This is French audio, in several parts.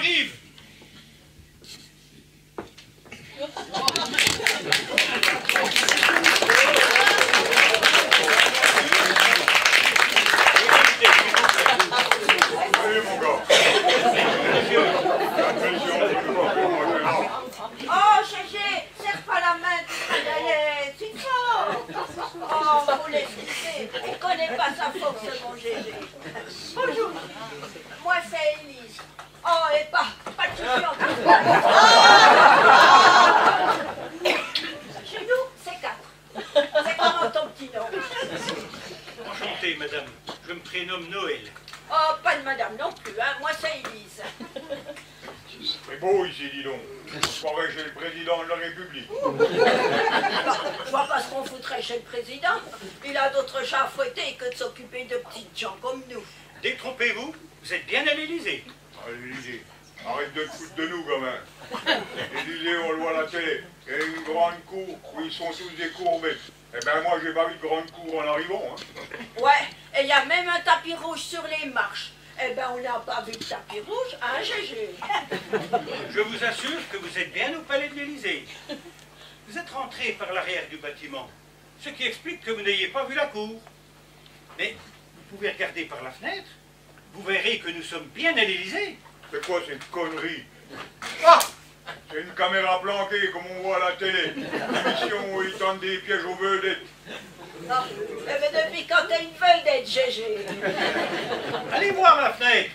J'arrive. Allez, mon gars. Oh, Gégé, serre pas la main, c'est fort. Oh, vous l'excusez, il connaît pas sa force, mon Gégé. Bonjour, moi c'est Élise. Oh, et pas de souci encore. Chez nous, c'est 4. C'est comment ton petit nom? Enchanté, madame. Je me prénomme Noël. Oh, pas de madame non plus, hein. Moi c'est Élise. C'est beau ici, dis donc. Je croirais chez le président de la République. Je vois pas ce qu'on foutrait chez le président. Il a d'autres chats à fouetter que de s'occuper de petites gens comme nous. Détrompez-vous, vous êtes bien à l'Élysée. À l'Élysée. Arrête de te foutre de nous, gamin. L'Élysée, on le voit à la télé. Il y a une grande cour où ils sont tous décourbés. Eh ben moi, j'ai pas vu de grande cour en arrivant. Hein. Ouais, et il y a même un tapis rouge sur les marches. Eh ben, on n'a pas vu de tapis rouge, hein, Gégé? Je vous assure que vous êtes bien au palais de l'Élysée. Vous êtes rentré par l'arrière du bâtiment, ce qui explique que vous n'ayez pas vu la cour. Mais vous pouvez regarder par la fenêtre, vous verrez que nous sommes bien à l'Élysée. C'est quoi cette connerie? Ah! C'est une caméra planquée, comme on voit à la télé. Une émission où ils tendent des pièges aux vedettes. Non, mais depuis quand t'as une vedette, Gégé? Allez voir la fenêtre.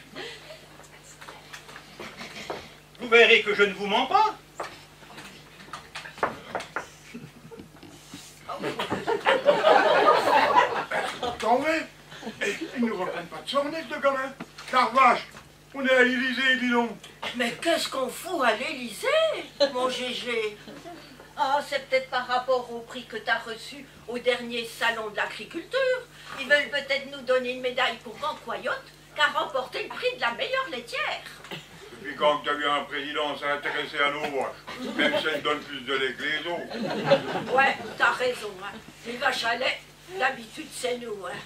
Vous verrez que je ne vous mens pas. T'en vrai? Et ils ne reprennent pas de sornettes, de gamin. Car vache, on est à l'Élysée, dis donc. Mais qu'est-ce qu'on fout à l'Élysée, mon Gégé? Ah, c'est peut-être par rapport au prix que t'as reçu au dernier salon de l'agriculture. Ils veulent peut-être nous donner une médaille pour Rancoyote, qui a remporté le prix de la meilleure laitière. Depuis quand t'as vu un président s'intéresser à nos vaches? Même si elles donnent plus de lait que les autres. Ouais, t'as raison, hein. Les vaches à lait, d'habitude, c'est nous, hein.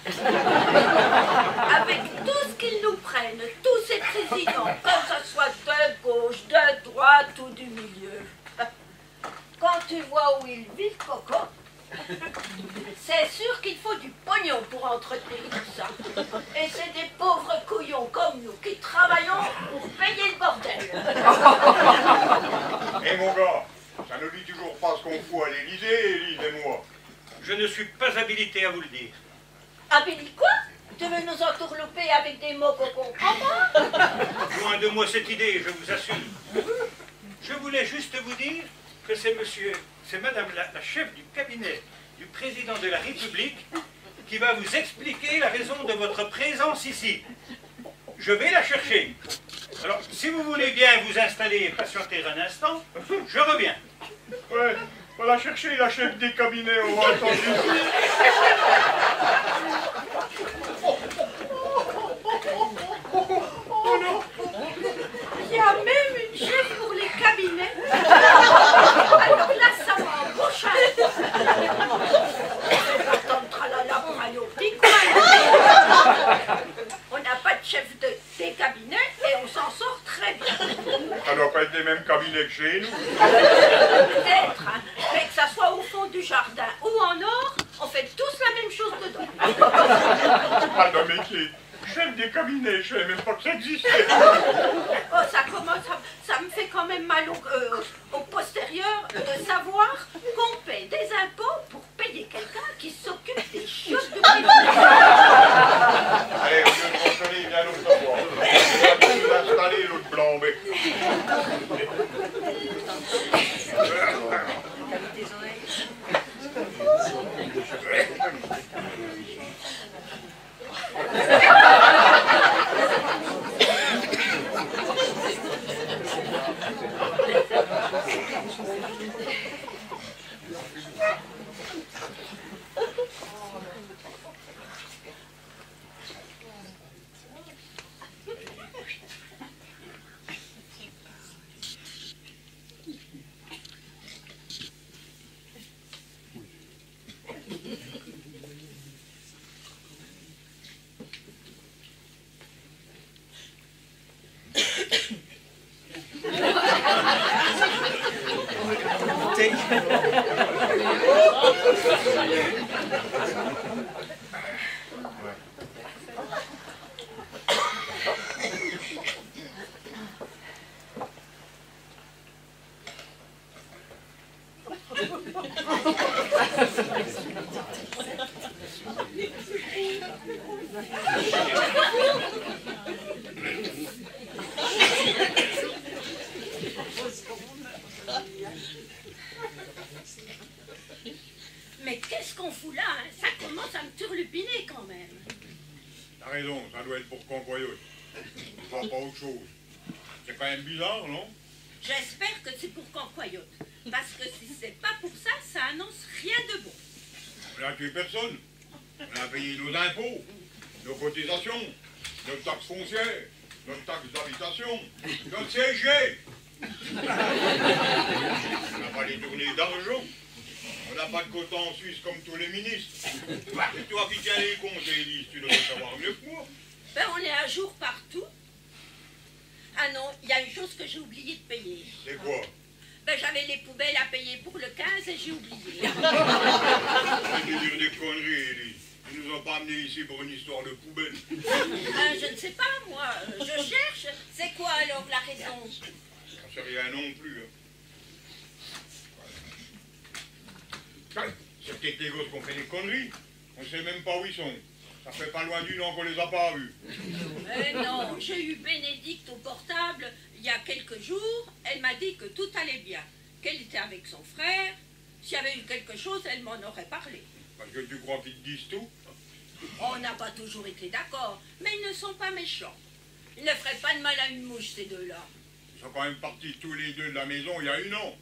Avec tout ce qu'ils nous prennent, tous ces présidents, que ce soit de gauche, de droite ou du milieu. Quand tu vois où ils vivent, Coco, c'est sûr qu'il faut du pognon pour entretenir tout ça. Et c'est des pauvres couillons comme nous qui travaillons pour payer le bordel. Eh mon gars, ça ne dit toujours pas ce qu'on fout à l'Élysée, Élise et moi. Je ne suis pas habilité à vous le dire. Ah, Billy, quoi? Tu veux nous entourlouper avec des mots qu'on comprend pas? Loin de moi cette idée, je vous assure. Je voulais juste vous dire que c'est madame la chef du cabinet du président de la République qui va vous expliquer la raison de votre présence ici. Je vais la chercher. Alors, si vous voulez bien vous installer et patienter un instant, je reviens. Ouais, on va la chercher, la chef des cabinets, on va attendre ici. Oh non! Il y a même une chef pour les cabinets. Alors là, ça m'embauche. C'est pourtant de tralala pour aller au petit coin. On n'a pas de chef des cabinets et on s'en sort très bien. Ça doit pas être les mêmes cabinets que chez nous. Peut-être, hein, mais que ça soit au fond du jardin ou en or, on fait tous la même chose dedans. Pas de métier. Chef des cabinets, je savais même pas que ça existait. Oh, ça commence, ça me fait quand même mal au postérieur de savoir qu'on paie des impôts pour payer quelqu'un qui s'occupe des choses de privé. Allez, au lieu de consoler, viens l'autre fois. On va nous installer l'autre blanc-bec. Mais qu'est-ce qu'on fout là, hein? Ça commence à me turlupiner quand même. T'as raison, ça doit être pour Concoyote. Je vois pas autre chose. C'est quand même bizarre, non? J'espère que c'est pour Concoyote. Parce que si c'est pas pour ça, ça annonce rien de bon. On n'a tué personne. On a payé nos impôts, nos cotisations, notre taxe foncière, notre taxe d'habitation, notre CSG. On n'a pas détourné d'argent. On n'a pas de quota en Suisse comme tous les ministres. C'est toi qui tiens les comptes, Élise, tu devrais savoir mieux que moi. Ben, on est à jour partout. Ah non, il y a une chose que j'ai oublié de payer. C'est quoi? Ben, j'avais les poubelles à payer pour le 15 et j'ai oublié. Arrête de dire des conneries, Élise. Ils nous ont pas amenés ici pour une histoire de poubelle. Je ne sais pas, moi. Je cherche. C'est quoi alors la raison? J'en sais rien non plus. Hein. C'est peut-être les gosses qui ont fait des conneries. On sait même pas où ils sont. Ça fait pas loin d'une an qu'on les a pas vus. Non, j'ai eu Bénédicte au portable il y a quelques jours. Elle m'a dit que tout allait bien, qu'elle était avec son frère. S'il y avait eu quelque chose, elle m'en aurait parlé. Parce que tu crois qu'ils te disent tout? On n'a pas toujours été d'accord, mais ils ne sont pas méchants. Ils ne feraient pas de mal à une mouche, ces deux-là. Ils sont quand même partis tous les deux de la maison il y a 1 an.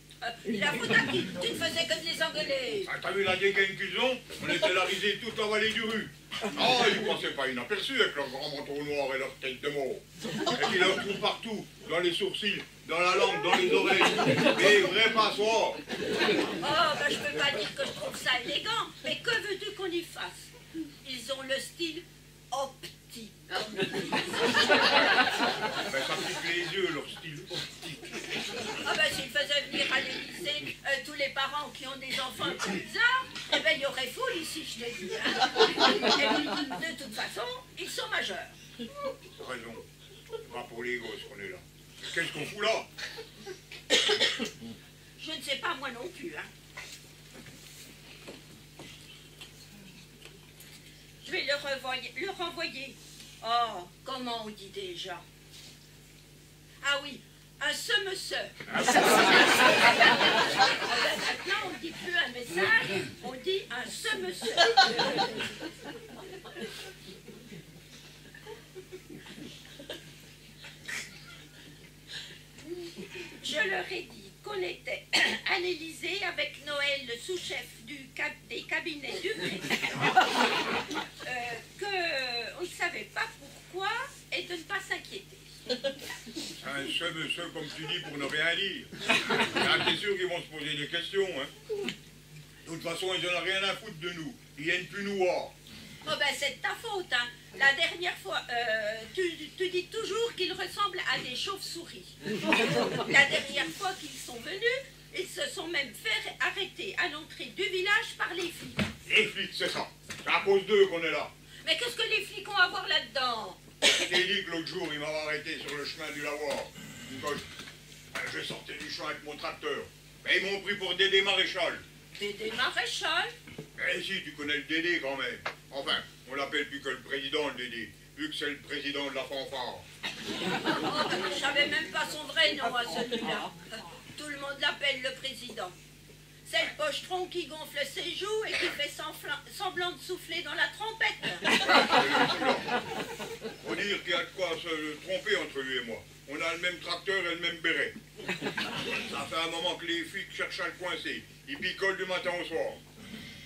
La faute à qui? Tu ne faisais que de les engueuler. Ah, t'as vu la dégaine qu'ils ont? On était là risés toute la vallée du rue. Ah, ils passaient pas inaperçus avec leur grand manteau noir et leur tête de mort. Et puis leur trou partout, dans les sourcils, dans la langue, dans les oreilles. Des vrais passoires. Oh, ben je peux pas dire que je trouve ça élégant, mais que veux-tu qu'on y fasse? Ils ont le style optique. Ben, ça pique les yeux, leur style optique. Ah ben s'ils faisaient venir à l'Élysée tous les parents qui ont des enfants bizarres, eh ben il y aurait foule ici, je te dis. Hein. Et puis, de toute façon, ils sont majeurs. T'as raison. C'est pas pour les gosses qu'on est là. Qu'est-ce qu'on fout là? Je ne sais pas moi non plus. Hein. Je vais le renvoyer. Oh, comment on dit déjà? Ah oui, un semeuse. Maintenant, on ne dit plus un message, on dit un semeuse. Je leur ai dit qu'on était à l'Élysée avec Noël, le sous-chef des cabinets du président, qu'on ne savait pas pourquoi et de ne pas s'inquiéter. Un monsieur, comme tu dis, pour ne rien dire. Ah, t'es sûr qu'ils vont se poser des questions, hein? De toute façon, ils n'en ont rien à foutre de nous. Ils viennent plus nous voir. Oh ben c'est de ta faute, hein. La dernière fois, tu dis toujours qu'ils ressemblent à des chauves-souris. La dernière fois qu'ils sont venus, ils se sont même fait arrêter à l'entrée du village par les flics. Les flics, c'est ça. C'est à cause d'eux qu'on est là. Mais qu'est-ce que les flics ont à voir là-dedans? Je t'ai dit que l'autre jour, ils m'avaient arrêté sur le chemin du lavoir. Je sortais du champ avec mon tracteur. Mais ils m'ont pris pour Dédé Maréchal. Dédé Maréchal? Eh si, tu connais le Dédé quand même. Enfin, on l'appelle plus que le président, le Dédé, vu que c'est le président de la fanfare. Oh, ben, je savais même pas son vrai nom à celui-là. Tout le monde l'appelle le président. C'est le pochetron qui gonfle ses joues et qui fait semblant de souffler dans la trompette. Faut dire qu'il y a de quoi se tromper entre lui et moi. On a le même tracteur et le même béret. Ça fait un moment que les flics cherchent à le coincer. Ils picolent du matin au soir.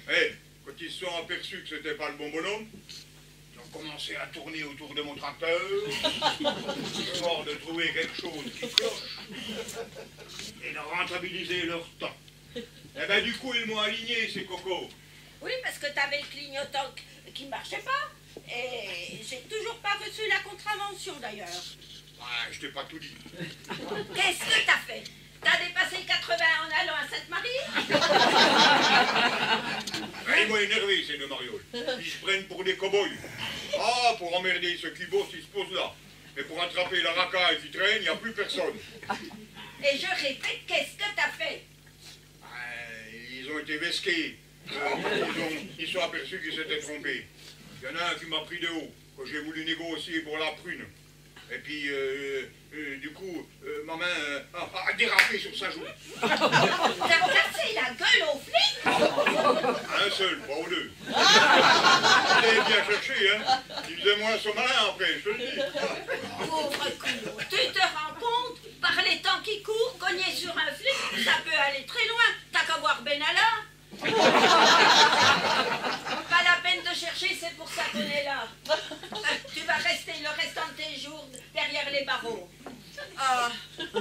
Eh, quand ils se sont aperçus que c'était pas le bon bonhomme, ils ont commencé à tourner autour de mon tracteur, histoire de trouver quelque chose qui cloche, et de rentabiliser leur temps. Eh ben du coup, ils m'ont aligné, ces cocos. Oui, parce que t'avais le clignotant qui marchait pas. Et j'ai toujours pas reçu la contravention d'ailleurs. Ah, je t'ai pas tout dit. Qu'est-ce que t'as fait? T'as dépassé 80 en allant à Sainte-Marie? Ils m'ont énervé, ces deux marioles. Ils se prennent pour des cow-boys. Ah, pour emmerder ceux qui bossent, ils se posent là. Mais pour attraper la racaille qui traîne, il n'y a plus personne. Et je répète, qu'est-ce que t'as fait? Ils ont été vesqués. Ils sont aperçus qu'ils s'étaient trompés. Il y en a un qui m'a pris de haut, quand j'ai voulu négocier pour la prune. Et puis, du coup, ma main a dérapé sur sa joue. T'as cassé la gueule aux flics? Un seul, pas aux deux. Vous avez bien cherché, hein. Il faisait moins son malin après, je te le dis. Pauvre culot, tu te rends compte? Par les temps qui courent, cogner sur un flic, ça peut aller très loin. T'as qu'à voir Benalla. Pas la peine de chercher, c'est pour ça qu'on est là. Tu vas rester le restant de tes jours derrière les barreaux. Ah,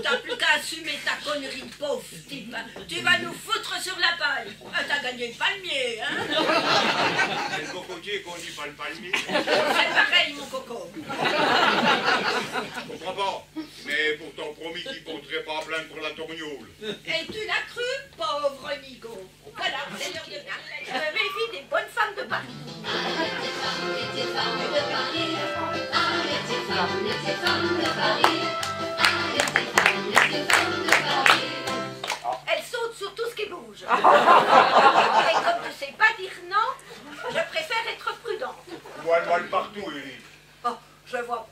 t'as plus qu'à assumer ta connerie de pauvre type. Tu vas nous foutre sur la paille. Ah, t'as gagné le palmier, hein? C'est le cocotier qu'on dit pas le palmier. C'est pareil, mon coco. Je comprends pas. Mais pourtant promis qu'il porterait pas plainte pour la torgnole. Et tu l'as cru, pauvre nigo? Voilà, c'est l'heure de parler. Je me méfie des bonnes femmes de Paris. Les petites femmes de Paris. Les petites femmes de Paris. Les petites femmes de Paris. Elle saute sur tout ce qui bouge. Et comme tu sais pas dire non, je préfère être prudente. Tu vois le mal partout, Élie. Oh, je vois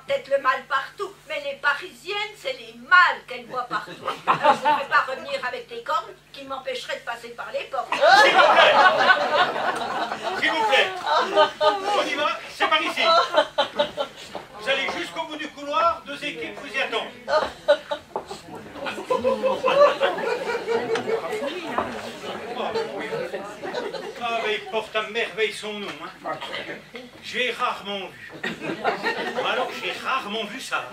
peut-être le mal partout, mais les Parisiennes, c'est les mâles qu'elles voient partout. Alors, je ne vais pas revenir avec des cornes qui m'empêcheraient de passer par les portes. S'il vous plaît. On y va, c'est par ici. Vous allez jusqu'au bout du couloir, 2 équipes vous y attendent. Ah, mais il porte à merveille son nom, hein. J'ai rarement vu. Alors, j'ai rarement vu ça.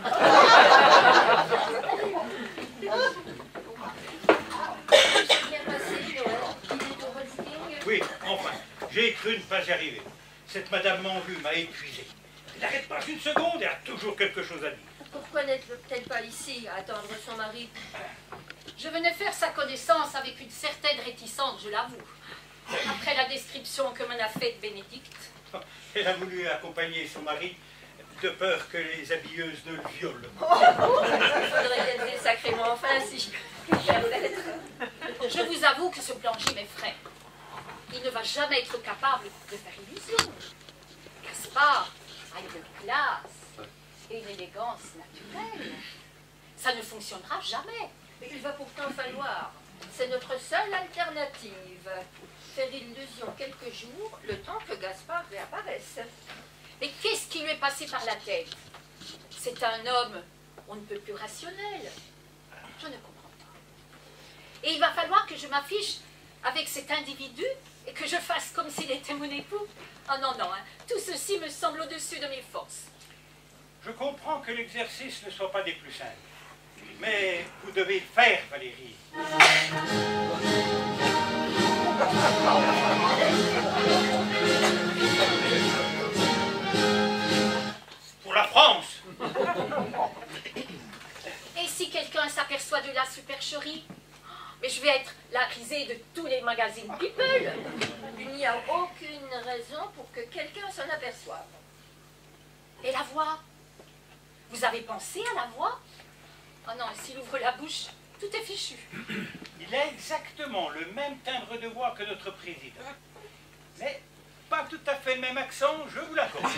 Oui, enfin, j'ai cru ne pas y arriver. Cette Madame Manvu m'a épuisé. Elle n'arrête pas une seconde et a toujours quelque chose à dire. Pourquoi n'être-t-elle pas ici à attendre son mari? Je venais faire sa connaissance avec une certaine réticence, je l'avoue. Après la description que m'en a faite Bénédicte. Elle a voulu accompagner son mari de peur que les habilleuses ne le violent. Il faudrait qu'elle ait sacrément enfin si je vous avoue que ce plancher m'effraie. Il ne va jamais être capable de faire illusion. Gaspard a une classe et une élégance naturelle. Ça ne fonctionnera jamais. Mais il va pourtant falloir. C'est notre seule alternative. Faire illusion quelques jours, le temps que Gaspard réapparaisse. Mais qu'est-ce qui lui est passé par la tête? C'est un homme, on ne peut plus rationnel. Je ne comprends pas. Et il va falloir que je m'affiche avec cet individu et que je fasse comme s'il était mon époux. Ah non, non, hein. Tout ceci me semble au-dessus de mes forces. Je comprends que l'exercice ne soit pas des plus simples. Mais vous devez le faire, Valérie. Pour la France. Et si quelqu'un s'aperçoit de la supercherie? Mais je vais être la risée de tous les magazines People. Il n'y a aucune raison pour que quelqu'un s'en aperçoive. Et la voix? Vous avez pensé à la voix? Oh non, s'il ouvre la bouche, tout est fichu. Il a exactement le même timbre de voix que notre président. Mais pas tout à fait le même accent, je vous l'accorde.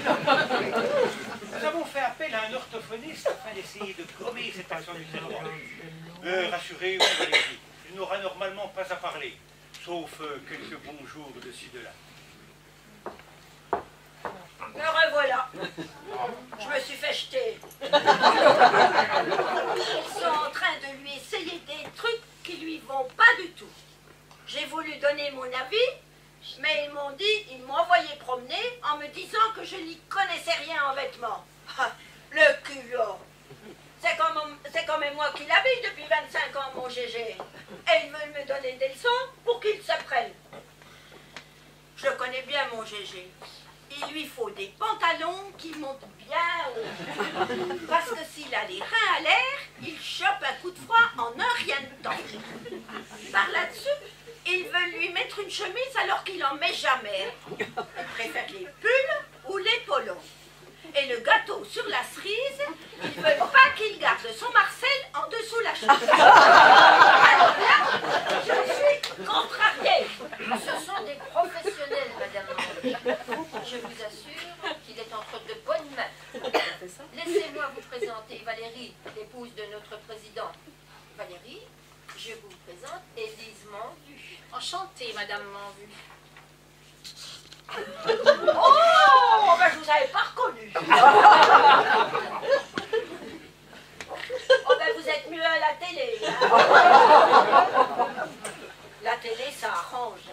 Nous avons fait appel à un orthophoniste afin d'essayer de gommer cet accent du territoire. Rassurez-vous, Valérie, il n'aura normalement pas à parler, sauf quelques bonjours de-ci de là. Me revoilà. Je me suis fait jeter. Ils sont en train de lui essayer des trucs qui lui vont pas du tout. J'ai voulu donner mon avis, mais ils m'ont envoyé promener en me disant que je n'y connaissais rien en vêtements. Ah, le culot. C'est quand même moi qui l'habille depuis 25 ans, mon Gégé. Et ils veulent me donner des leçons pour qu'ils se prennent. Je connais bien mon Gégé. Il lui faut des pantalons qui montent bien haut. Parce que s'il a les reins à l'air, il chope un coup de froid en un rien. n'en met jamais. Il préfère les pulls ou les polons. Et le gâteau sur la cerise, il ne veut pas qu'il garde son Marcel en dessous la chemise. Alors là, je suis contrariée. Ce sont des professionnels, madame. Je vous assure qu'il est entre de bonnes mains. Laissez-moi vous présenter Valérie, l'épouse de notre président. Valérie, je vous présente Élise Mandu. Enchantée, madame Mandu. Oh, ben je vous avais pas reconnu. Oh, ben vous êtes mieux à la télé. Hein. La télé, ça arrange.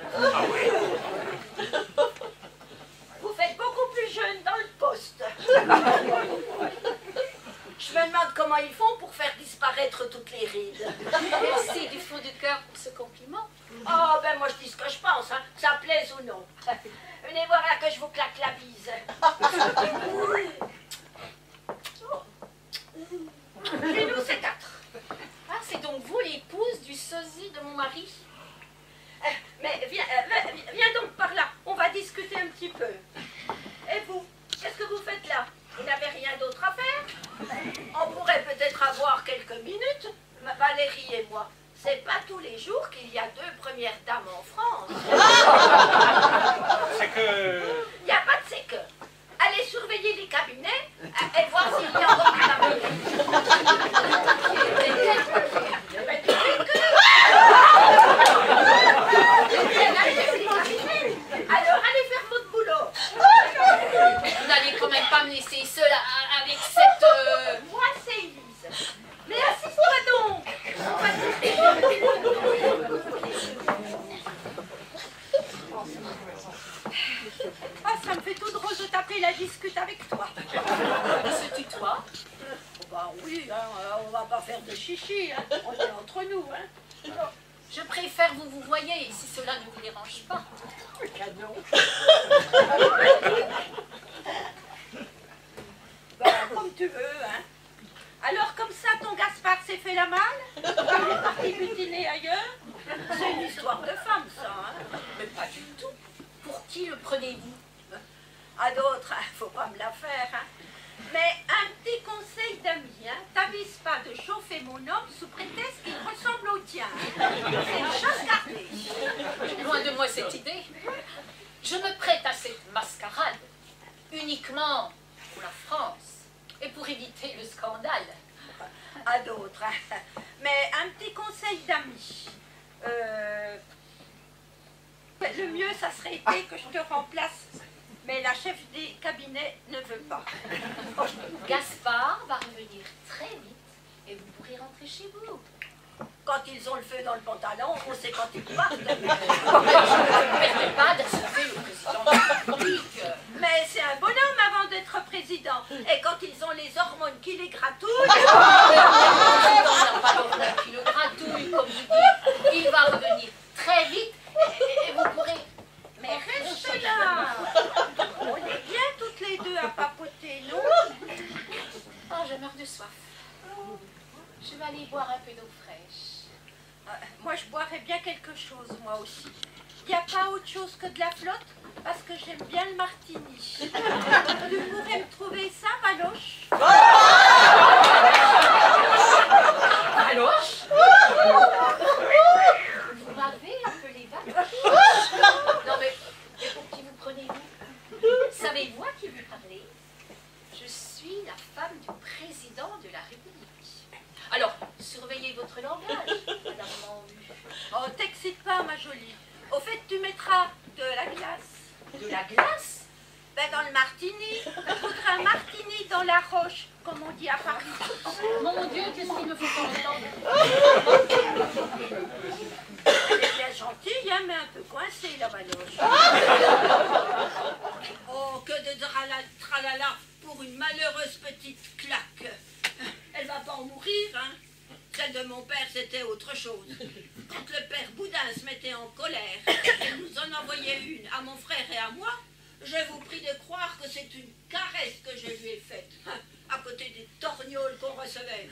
Vous faites beaucoup plus jeune dans le poste. Je me demande comment ils font pour faire disparaître toutes les rides. Merci du fond du cœur pour ce compliment. Oh, ben moi je dis ce que je pense, hein. Ça plaise ou non. Venez voir là que je vous claque la bise. Chez nous, c'est 4. Ah, c'est donc vous l'épouse du sosie de mon mari? Mais viens donc par là, on va discuter un petit peu. Et vous, qu'est-ce que vous faites là? Vous n'avez rien d'autre à faire? On pourrait peut-être avoir quelques minutes, Valérie et moi. C'est pas tous les jours qu'il y a 2 premières dames en France. C'est que... Il n'y a pas de c'est que. Allez surveiller les cabinets et voir s'il y a encore du cabinet. Ben, tu sais que... Alors, allez faire votre boulot. Vous n'allez quand même pas me laisser seule avec cette... Moi, c'est Élise. Mais assiste-toi donc. On va discuter. Ah, ça me fait tout drôle de t'appeler la discute avec toi. se tutoie. Oh, bah oui, hein, on va pas faire de chichi, hein. On est entre nous, hein. Je préfère vous voyez si cela ne vous dérange pas. Canon. Bah, comme tu veux, hein. Alors, comme ça, ton Gaspard s'est fait la malle? Il est parti butiner ailleurs? C'est une histoire de femme, ça, hein. Mais pas du tout. Pour qui le prenez-vous? À d'autres, hein, faut pas me la faire, hein. Mais un petit conseil d'ami, hein. T'avises pas de chauffer mon homme sous prétexte qu'il ressemble au tien. Hein. C'est une chose gardée. Loin de moi cette idée. Je me prête à cette mascarade uniquement pour la France et pour éviter le scandale. À d'autres, hein. Mais un petit conseil d'ami. Le mieux, ça serait été que je te remplace. Mais la chef des cabinets ne veut pas. Gaspard va revenir très vite et vous pourrez rentrer chez vous. Quand ils ont le feu dans le pantalon, on sait quand ils partent. Je ne me permets pas d'insulter le président de la République. Mais c'est un bonhomme avant d'être président. Et quand ils ont les hormones qui les gratouillent... Le président n'a pas l'horreur qui le gratouille, comme vous dites. Il va revenir très vite et vous pourrez... Mais reste là. On est bien toutes les deux à papoter, non? Oh, je meurs de soif. Je vais aller boire un peu d'eau fraîche. Moi, je boirais bien quelque chose, moi aussi. Il n'y a pas autre chose que de la flotte, parce que j'aime bien le martini. Tu pourrais me trouver ça, Valoche? Valoche? Vous m'avez appelé Valoche? Non mais pour qui vous prenez-vous? Savez-vous à qui vous parlez? Je suis la femme du président de la République. Alors, surveillez votre langage, madame Mandu. Oh, t'excite pas, ma jolie. Au fait, tu mettras de la glace. De la glace? Ben, dans le martini. Je voudrais un martini dans la roche, comme on dit à Paris. Mon Dieu, qu'est-ce qu'il me faut entendre? Elle est bien gentille, hein, mais un peu coincée, la Valoche. Oh, que de tralala pour une malheureuse petite claque. Elle va pas en mourir, hein. Celle de mon père, c'était autre chose. Quand le père Boudin se mettait en colère et nous en envoyait une à mon frère et à moi, je vous prie de croire que c'est une caresse que je lui ai faite. à côté des torgnoles qu'on recevait.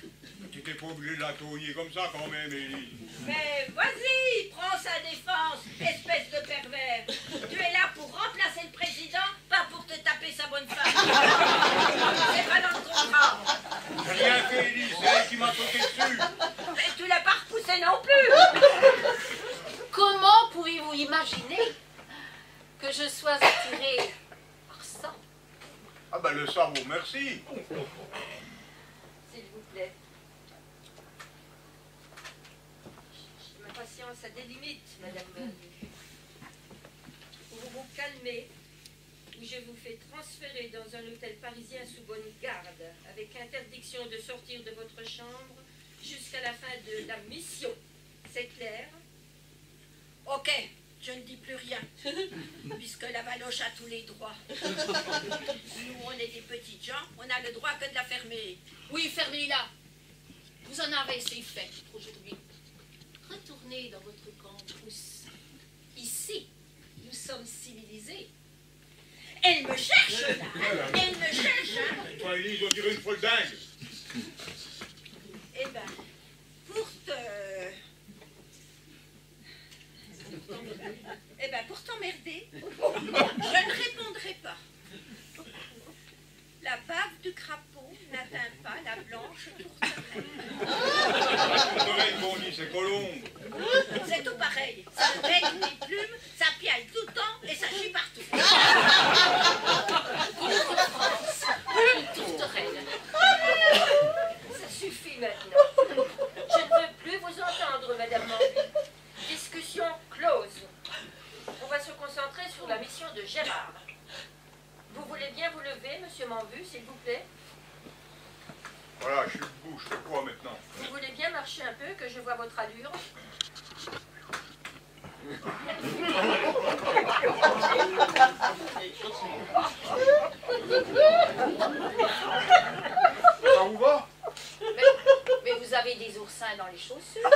Tu n'étais pas obligé de la tourner comme ça quand même, Élie. Mais vas-y, prends sa défense, espèce de pervers. Tu es là pour remplacer le président, pas pour te taper sa bonne femme. C'est pas dans le contrat. J'ai rien fait, Élie, c'est elle qui m'a sauté dessus. Mais tu l'as pas repoussé non plus. Comment pouvez-vous imaginer que je sois attirée par ça? Ah ben le savon, merci. S'il vous plaît. Ma patience a des limites, Madame Bernard. Vous vous calmez, ou je vous fais transférer dans un hôtel parisien sous bonne garde, avec interdiction de sortir de votre chambre jusqu'à la fin de la mission. C'est clair? Ok, je ne dis plus rien, puisque la Valoche a tous les droits. Nous, on est des petites gens, on a le droit que de la fermer. Oui, fermez-la. Vous en avez assez fait pour aujourd'hui. Retournez dans votre camp de rousse. Ici, nous sommes civilisés. Elle me cherche, là, hein. Elle me cherche, hein. Toi, Élie, doit tirer une folle dingue. Eh ben, pour t'emmerder, je ne répondrai pas. La bave du crapaud n'atteint pas la blanche tourterelle. Tourterelle, bon, on dit, c'est colombe. C'est tout pareil. Ça bec, des plumes, ça piaille tout le temps et ça chie partout. Contre France, une tourterelle. Ça suffit maintenant. Je ne veux plus vous entendre, Madame Mambu. Discussion close. On va se concentrer sur la mission de Gérard. Vous voulez bien vous lever, Monsieur Mambu, s'il vous plaît? Voilà, je suis debout, je fais quoi maintenant? Vous voulez bien marcher un peu, que je vois votre allure? Ça vous va? Mais vous avez des oursins dans les chaussures.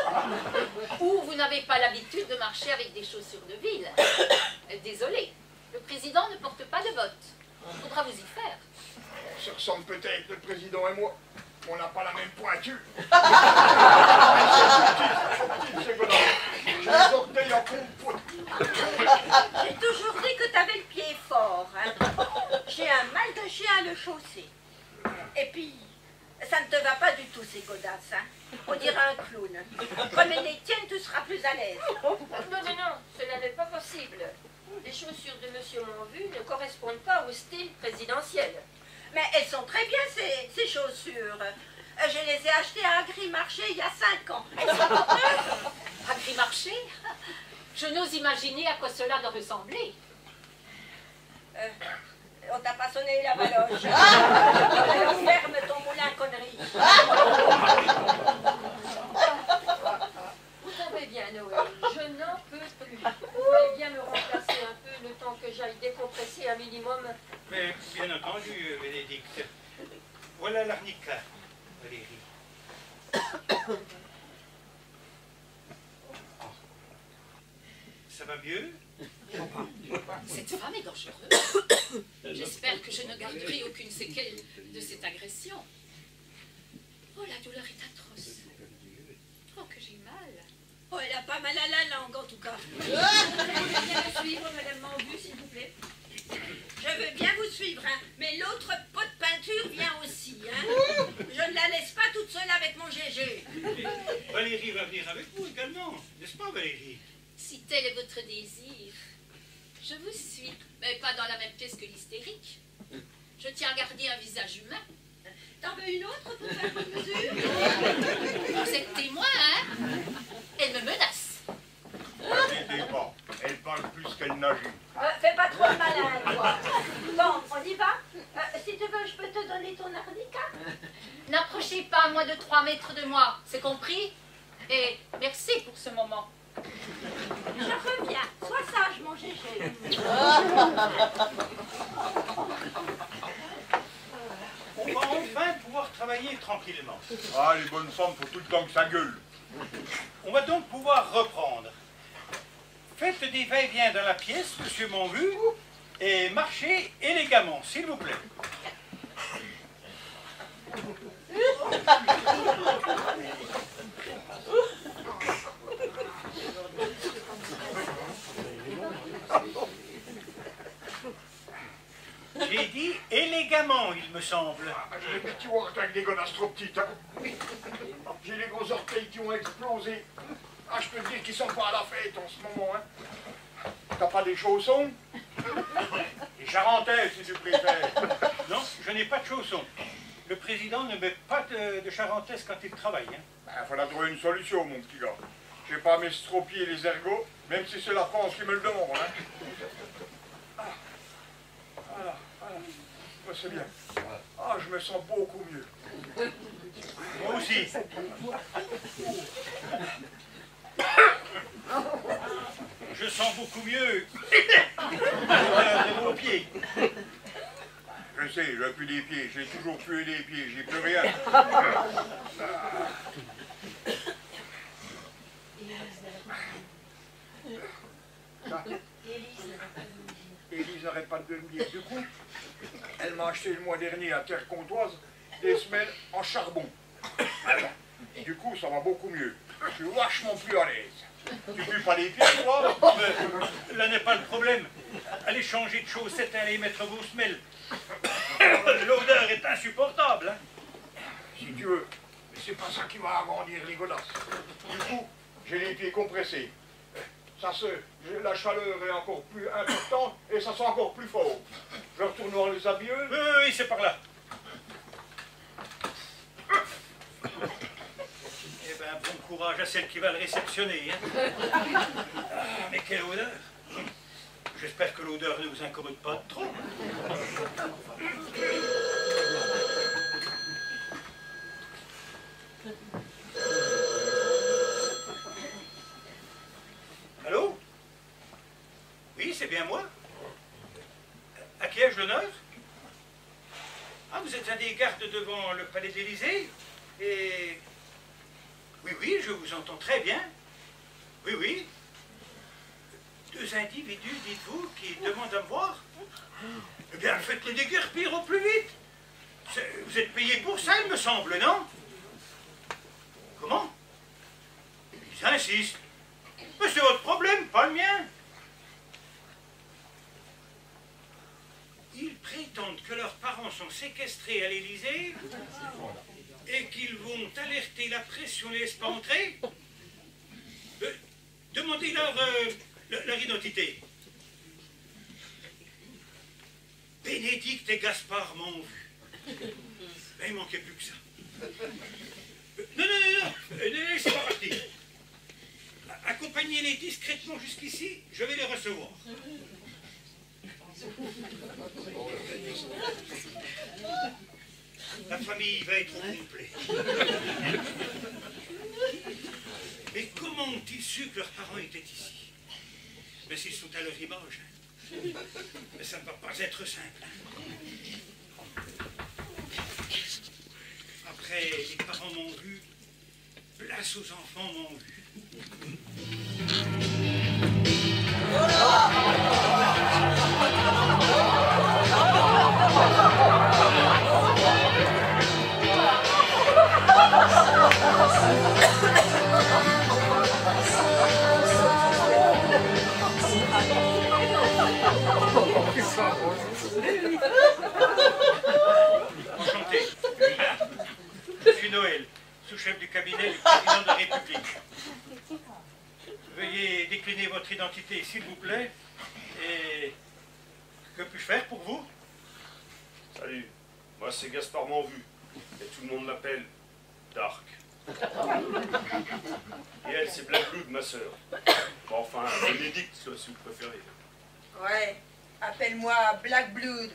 Ou vous n'avez pas l'habitude de marcher avec des chaussures de ville. Désolé, le président ne porte pas de bottes. Il faudra vous y faire. On se ressemble peut-être, le président et moi. On n'a pas la même pointure. C'est bon. J'ai les orteils en compote. J'ai toujours dit que t'avais le pied fort. Hein. J'ai un mal de chien à le chausser. Et puis, ça ne te va pas du tout, ces godasses. Hein. On dirait un clown. Remets les tiennes, tu seras plus à l'aise. Non, cela n'est pas possible. Les chaussures de Monsieur Mambu ne correspondent pas au style présidentiel. Mais elles sont très bien, ces chaussures. Je les ai achetées à Agrimarché il y a 5 ans. Elles sont toutes neuves. Agrimarché? Je n'ose imaginer à quoi cela doit ressembler. On t'a pas sonné la baloche. Alors ferme ton moulin connerie. Vous savez bien, Noël, je n'en peux plus. Vous pouvez bien me remplacer un peu le temps que j'aille décompresser un minimum. Mais bien entendu, Bénédicte. Voilà l'arnica, Valérie. Ça va mieux? Cette femme est dangereuse. J'espère que je ne garderai aucune séquelle de cette agression. Oh, la douleur est atroce. Oh, que j'ai mal. Oh, elle a pas mal à la langue, en tout cas. Vous voulez bien me suivre, Madame Mambu, s'il vous plaît? Je veux bien vous suivre, hein, mais l'autre pot de peinture vient aussi. Hein. Je ne la laisse pas toute seule avec mon GG. Mais Valérie va venir avec vous également, n'est-ce pas, Valérie? Si tel est votre désir, je vous suis, mais pas dans la même pièce que l'hystérique. Je tiens à garder un visage humain. T'en veux une autre pour faire votre mesure? Vous êtes témoin, hein? Elle me menace. N'hésitez pas, elle parle plus qu'elle n'agit. Fais pas trop le malin, toi. Bon, on y va? Si tu veux, je peux te donner ton arnica? N'approchez pas à moins de 3 mètres de moi, c'est compris? Et merci pour ce moment. Je reviens. Sois sage, mon GG. On va enfin pouvoir travailler tranquillement. Ah, les bonnes femmes, faut tout le temps que ça gueule. On va donc pouvoir reprendre. Faites des va-et-vient dans la pièce, Monsieur Mambu, et marchez élégamment, s'il vous plaît. J'ai dit élégamment, il me semble. J'ai des petits warts avec des godasses trop petites. Hein. J'ai les gros orteils qui ont explosé. Ah, je peux te dire qu'ils sont pas à la fête en ce moment. Hein. T'as pas des chaussons? Des charentaises, si tu préfères. Non, je n'ai pas de chaussons. Le président ne met pas de charentaise quand il travaille. Hein. Ben, faudra trouver une solution, mon petit gars. Je vais pas m'estropier les ergots, même si c'est la France qui me le demande. Hein. Voilà, voilà. Ouais, c'est bien. Ah, je me sens beaucoup mieux. Moi aussi. Je sens beaucoup mieux de vos pieds. Je sais, j'ai plus des pieds. J'ai toujours plus des pieds. J'ai plus rien. Élise n'arrête pas de me dire. Du coup, elle m'a acheté le mois dernier à Terre Comtoise des semelles en charbon. Alors, du coup, ça va beaucoup mieux. Je suis vachement plus à l'aise. Tu pues pas les pieds, toi? Mais là n'est pas le problème. Allez changer de chaussettes et allez mettre vos semelles. L'odeur est insupportable. Hein. Si tu veux. Mais c'est pas ça qui va agrandir les godasses. Du coup, j'ai les pieds compressés. La chaleur est encore plus importante et ça sent encore plus fort. Je retourne voir les habilleux. Oui, c'est par là. Eh ben, bon courage à celle qui va le réceptionner. Hein. Ah, mais quelle odeur! J'espère que l'odeur ne vous incommode pas trop. Allô? Oui, c'est bien moi. À qui ai-je l'honneur? Ah, vous êtes un des gardes devant le palais d'Élysée? Et... Oui, je vous entends très bien. Oui. Deux individus, dites-vous, qui demandent à me voir? Eh bien, faites-les déguerpir au plus vite. Vous êtes payé pour ça, il me semble, non? Comment? Ils insistent. Mais c'est votre problème, pas le mien. Ils prétendent que leurs parents sont séquestrés à l'Élysée et qu'ils vont alerter la presse si on ne les laisse pas entrer. Demandez-leur leur identité. Bénédicte et Gaspard m'ont vu. Mais il manquait plus que ça. Non, laissez pas partir. Accompagnez-les discrètement jusqu'ici, je vais les recevoir. La famille va être au complet. Mais comment ont-ils su que leurs parents étaient ici? Mais s'ils sont à leur image. Mais ça ne va pas être simple. Après, les parents m'ont vu, place aux enfants m'ont vu. Enchanté. Je suis Noël, sous-chef du cabinet du président de la République. Veuillez décliner votre identité, s'il vous plaît. Et que puis-je faire pour vous? Salut, moi c'est Gaspard Manvu, et tout le monde m'appelle Dark. Et elle, c'est Black Blood, ma sœur. Bon, enfin, Bénédicte, si vous préférez. Ouais, appelle-moi Black Blood.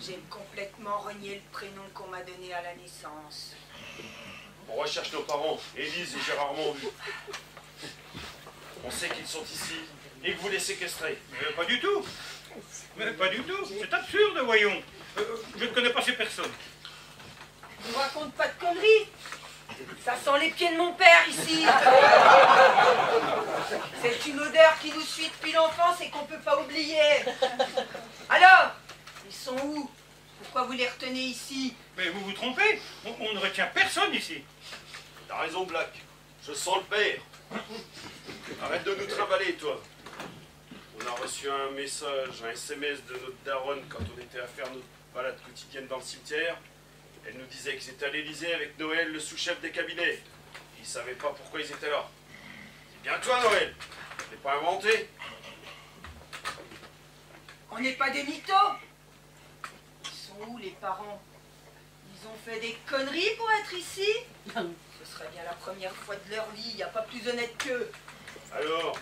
J'ai complètement renié le prénom qu'on m'a donné à la naissance. On recherche nos parents, Élise et Gérard Manvu. On sait qu'ils sont ici et que vous les séquestrez. Pas du tout. Mais pas du tout. C'est absurde, voyons. Je ne connais pas ces personnes. Je vous raconte pas de conneries. Ça sent les pieds de mon père ici. C'est une odeur qui nous suit depuis l'enfance et qu'on peut pas oublier. Alors, ils sont où? Pourquoi vous les retenez ici? Mais vous vous trompez, on ne retient personne ici. T'as raison, Black. Je sens le père. Arrête de nous trimballer, toi. On a reçu un message, un SMS de notre daronne quand on était à faire notre balade quotidienne dans le cimetière. Elle nous disait qu'ils étaient à l'Élysée avec Noël, le sous-chef des cabinets. Ils savaient pas pourquoi ils étaient là. C'est bien toi, Noël. Je l'ai pas inventé. On n'est pas des mythos. Ils sont où les parents? Ils ont fait des conneries pour être ici? Ce serait bien la première fois de leur vie, il n'y a pas plus honnête qu'eux. Alors,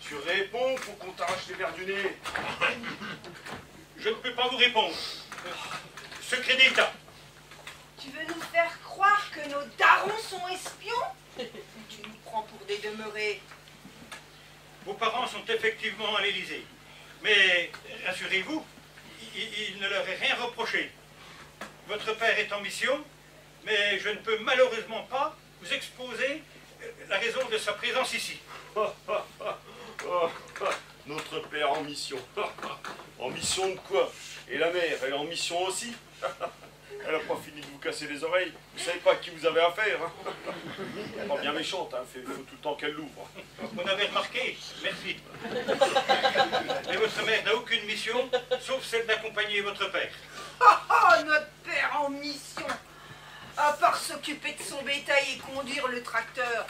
tu réponds, faut qu'on t'arrache les verres du nez. Je ne peux pas vous répondre. Secret d'État. Tu veux nous faire croire que nos darons sont espions? Ou tu nous prends pour des demeurés? Vos parents sont effectivement à l'Élysée. Mais rassurez-vous, il ne leur est rien reproché. Votre père est en mission, mais je ne peux malheureusement pas vous exposer la raison de sa présence ici. Notre père en mission. En mission de quoi? Et la mère, elle est en mission aussi? Elle n'a pas fini de vous casser les oreilles. Vous savez pas à qui vous avez affaire. Hein? Elle n'est pas bien méchante, hein. Il faut tout le temps qu'elle l'ouvre. Vous n'avez remarqué, merci. Mais votre mère n'a aucune mission, sauf celle d'accompagner votre père. Oh, notre père en mission! À part s'occuper de son bétail et conduire le tracteur,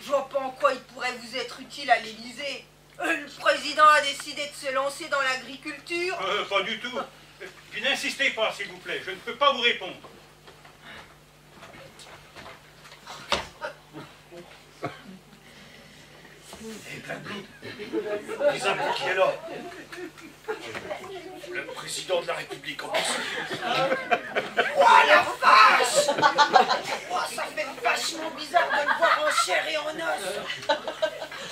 je vois pas en quoi il pourrait vous être utile à l'Élysée. Le président a décidé de se lancer dans l'agriculture. Pas du tout. Puis n'insistez pas, s'il vous plaît, je ne peux pas vous répondre. Vous avez qui est là? Le président de la République en plus. Oh la vache! Oh, ça fait vachement bizarre de le voir en chair et en os.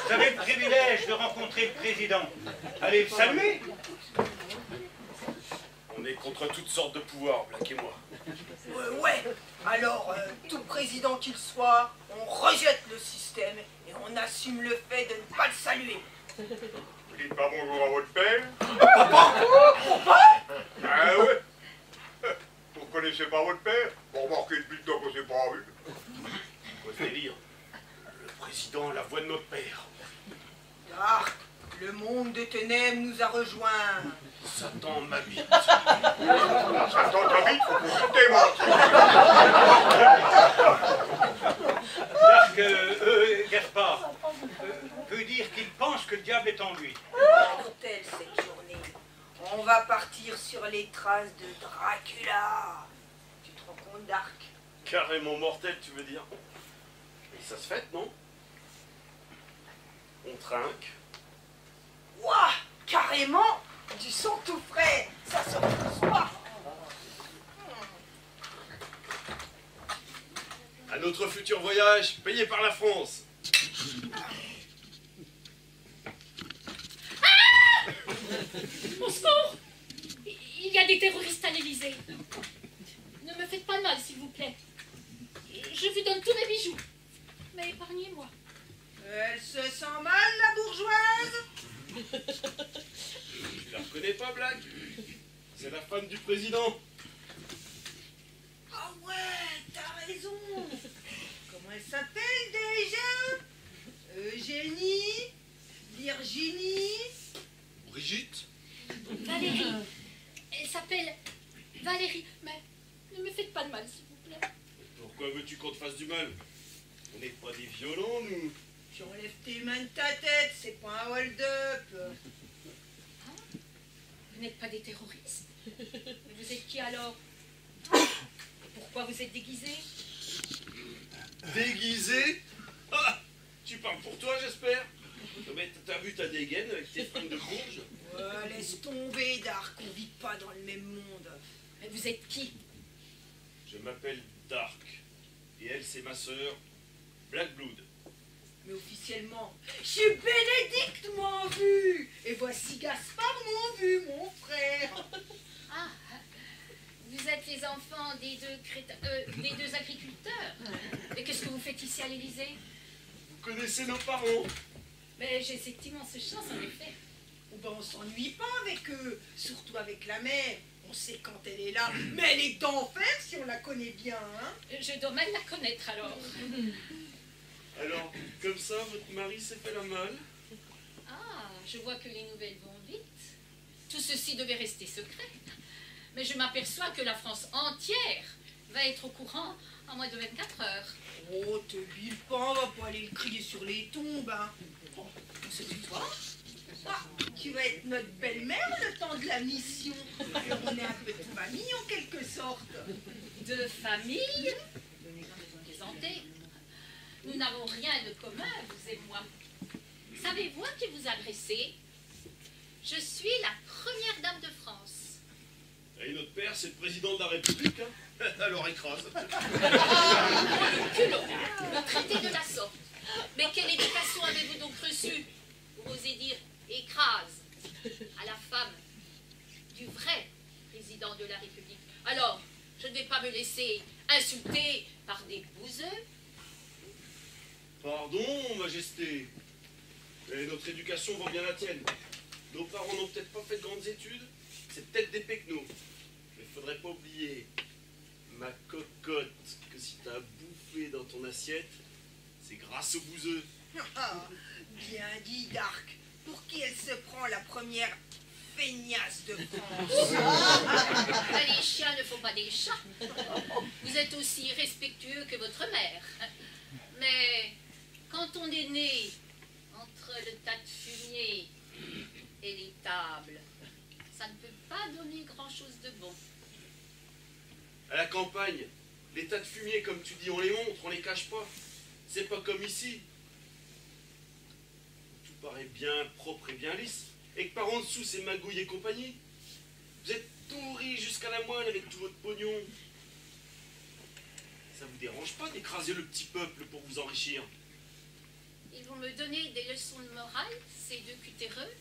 Vous avez le privilège de rencontrer le président. Allez le saluer. On est contre toutes sortes de pouvoirs, Black et moi. Ouais, alors, tout président qu'il soit, on rejette le système et on assume le fait de ne pas le saluer. Vous dites pas bonjour à votre père? Papa? Ah ouais? Vous connaissez pas votre père? Vous remarquez depuis le temps qu'on s'est pas vu. Quoi de délire? Le président, la voix de notre père. Dark, le monde de ténèbres nous a rejoints. Satan m'habite. Satan t'habite, faut consulter, moi. Dark, Gaspard, veut dire qu'il pense que le diable est en lui. Mortelle cette journée. On va partir sur les traces de Dracula. Tu te rends compte, Dark? Carrément mortel, tu veux dire? Mais ça se fête, non? On trinque. Ouah, carrément, du sang tout frais. Ça se repousse pas. À notre futur voyage, payé par la France. Au secours! Il y a des terroristes à l'Élysée. Ne me faites pas de mal, s'il vous plaît. Je vous donne tous mes bijoux. Mais épargnez-moi. Elle se sent mal, la bourgeoise? Tu la reconnais pas, Black? C'est la femme du président. Ah ouais, t'as raison. Comment elle s'appelle déjà? Eugénie? Virginie? Brigitte? Valérie. Elle s'appelle Valérie. Mais ne me faites pas de mal, s'il vous plaît. Pourquoi veux-tu qu'on te fasse du mal? On n'est pas des violents, nous. Tu enlèves tes mains de ta tête, c'est pas un hold-up. Vous n'êtes pas des terroristes. Mais vous êtes qui alors? Pourquoi vous êtes déguisés? Déguisé? Ah, tu parles pour toi, j'espère? Mais t'as vu ta dégaine avec tes fringues de bourge? Ouais, laisse tomber, Dark, on vit pas dans le même monde. Mais vous êtes qui? Je m'appelle Dark. Et elle, c'est ma sœur, Black Blood. Mais officiellement, je suis Bénédicte, moi, en vue. Et voici Gaspard, mon vu, mon frère. Ah, vous êtes les enfants des deux agriculteurs. Et qu'est-ce que vous faites ici à l'Élysée? Vous connaissez nos parents? Mais j'ai cette immense chance, en effet. Oh ben, on s'ennuie pas avec eux, surtout avec la mère. On sait quand elle est là, mais elle est d'enfer si on la connaît bien, hein. Je dois mal la connaître alors. Alors, comme ça, votre mari s'est fait la malle? Ah, je vois que les nouvelles vont vite. Tout ceci devait rester secret. Mais je m'aperçois que la France entière va être au courant en moins de 24 heures. Oh, te bile pas, on va pas aller le crier sur les tombes, hein. Bon, c'est toi. Ah, tu vas être notre belle-mère le temps de la mission. On est un peu de famille en quelque sorte. De famille? Plaisantez. Nous n'avons rien de commun, vous et moi. Savez-vous à qui vous adressez? Je suis la première dame de France. Et notre père, c'est le président de la République, hein? Alors écrase. Le culot, me traiter de la sorte. Mais quelle éducation avez-vous donc reçue? Vous osez dire écrase à la femme du vrai président de la République. Alors, je ne vais pas me laisser insulter par des bouseux. Pardon, Majesté. Et notre éducation vaut bien la tienne. Nos parents n'ont peut-être pas fait de grandes études. C'est peut-être des pecnos. Mais faudrait pas oublier, ma cocotte, que si t'as bouffé dans ton assiette, c'est grâce aux bouseux. Ah, bien dit, Dark. Pour qui elle se prend la première feignasse de France? Mais les chiens ne font pas des chats. Vous êtes aussi respectueux que votre mère. Mais quand on est né entre le tas de fumier et les tables, ça ne peut pas donner grand-chose de bon. À la campagne, les tas de fumier, comme tu dis, on les montre, on les cache pas. C'est pas comme ici. Tout paraît bien propre et bien lisse. Et que par en dessous, c'est magouille et compagnie. Vous êtes pourris jusqu'à la moelle avec tout votre pognon. Ça vous dérange pas d'écraser le petit peuple pour vous enrichir? Ils vont me donner des leçons de morale, ces deux cutéreux.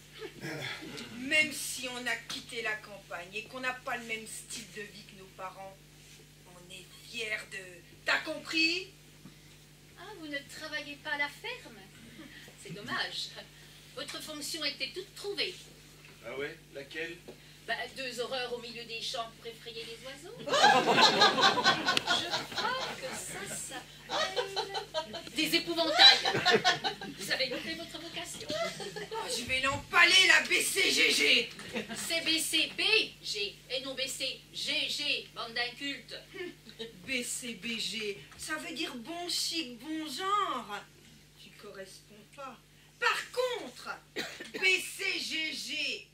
Même si on a quitté la campagne et qu'on n'a pas le même style de vie que nos parents, on est fiers de... T'as compris? Ah, vous ne travaillez pas à la ferme? C'est dommage. Votre fonction était toute trouvée. Ah ouais? Laquelle? Bah, 2 horreurs au milieu des champs pour effrayer les oiseaux. Je crois que ça s'appelle des épouvantails. Vous avez loupé votre vocation. Oh, je vais l'empaler, la BCGG. C'est BCBG et non BCGG, bande d'incultes. BCBG, ça veut dire bon chic, bon genre. Tu corresponds pas. Par contre, BCGG,